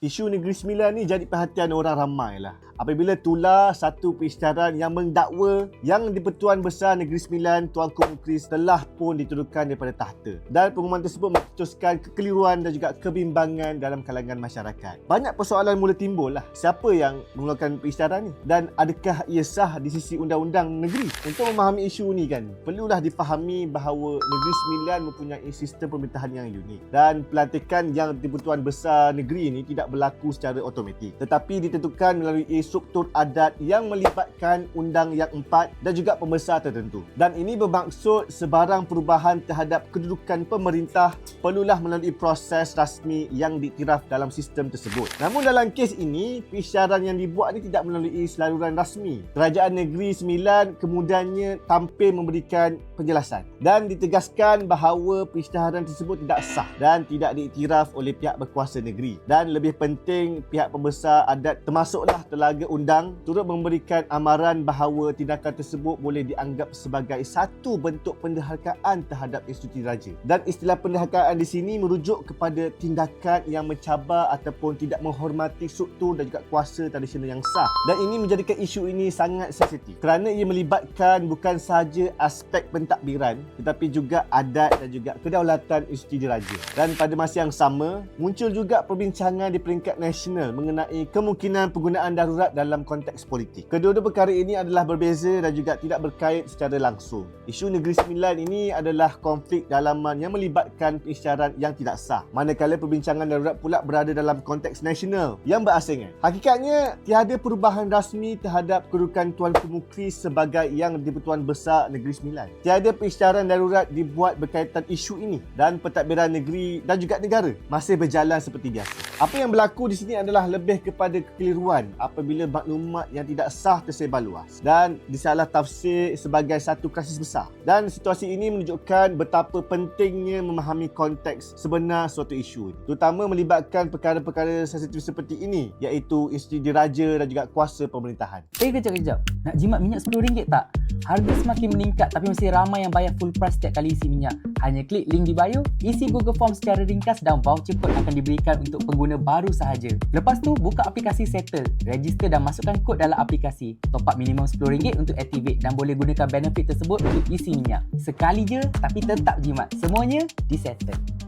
Isu Negeri Sembilan ni jadi perhatian orang ramai lah. Apabila tular satu perisytiharan yang mendakwa Yang di-Pertuan Besar Negeri Sembilan Tuanku Mukhris telah pun diturunkan daripada tahta. Dan pengumuman tersebut mencetuskan kekeliruan dan juga kebimbangan dalam kalangan masyarakat. Banyak persoalan mula timbul lah. Siapa yang mengeluarkan perisytiharan ni? Dan adakah ia sah di sisi undang-undang negeri? Untuk memahami isu ni kan, perlulah difahami bahawa Negeri Sembilan mempunyai sistem pemerintahan yang unik. Dan pelantikan Yang di-Pertuan Besar Negeri ini tidak berlaku secara automatik, tetapi ditentukan melalui struktur adat yang melibatkan undang yang 4 dan juga pembesar tertentu. Dan ini bermaksud sebarang perubahan terhadap kedudukan pemerintah perlulah melalui proses rasmi yang diiktiraf dalam sistem tersebut. Namun dalam kes ini, perisytiharan yang dibuat ini tidak melalui saluran rasmi. Kerajaan Negeri Sembilan kemudiannya tampil memberikan penjelasan dan ditegaskan bahawa perisytiharan tersebut tidak sah dan tidak diiktiraf oleh pihak berkuasa negeri. Dan lebih penting, pihak pembesar adat termasuklah Telaga Undang turut memberikan amaran bahawa tindakan tersebut boleh dianggap sebagai satu bentuk penderhakaan terhadap institusi raja. Dan istilah penderhakaan di sini merujuk kepada tindakan yang mencabar ataupun tidak menghormati struktur dan juga kuasa tradisional yang sah. Dan ini menjadikan isu ini sangat sensitif kerana ia melibatkan bukan sahaja aspek pentadbiran tetapi juga adat dan juga kedaulatan institusi raja. Dan pada masa yang sama, muncul juga perbincangan di peringkat nasional mengenai kemungkinan penggunaan darurat dalam konteks politik. Kedua-dua perkara ini adalah berbeza dan juga tidak berkait secara langsung. Isu Negeri Sembilan ini adalah konflik dalaman yang melibatkan perisytiharan yang tidak sah, manakala perbincangan darurat pula berada dalam konteks nasional yang berasingan. Hakikatnya, tiada perubahan rasmi terhadap kedudukan Tuanku Mukhris sebagai Yang di-Pertuan Besar Negeri Sembilan. Tiada perisytiharan darurat dibuat berkaitan isu ini dan pentadbiran negeri dan juga negara masih berjalan seperti biasa. Apa yang berlaku di sini adalah lebih kepada kekeliruan apabila maklumat yang tidak sah tersebar luas dan disalah tafsir sebagai satu krisis besar. Dan situasi ini menunjukkan betapa pentingnya memahami konteks sebenar suatu isu, terutama melibatkan perkara-perkara sensitif seperti ini, iaitu institusi diraja dan juga kuasa pemerintahan. Kejap. Nak jimat minyak RM10 tak? Harga semakin meningkat tapi masih ramai yang bayar full price setiap kali isi minyak. Hanya klik link di bio, isi Google Form secara ringkas dan voucher code akan diberikan untuk pengguna baru sahaja. Lepas tu, buka aplikasi Settle, register dan masukkan kod dalam aplikasi. Top up minimum RM10 untuk activate dan boleh gunakan benefit tersebut untuk isi minyak. Sekali je tapi tetap jimat. Semuanya di Settle.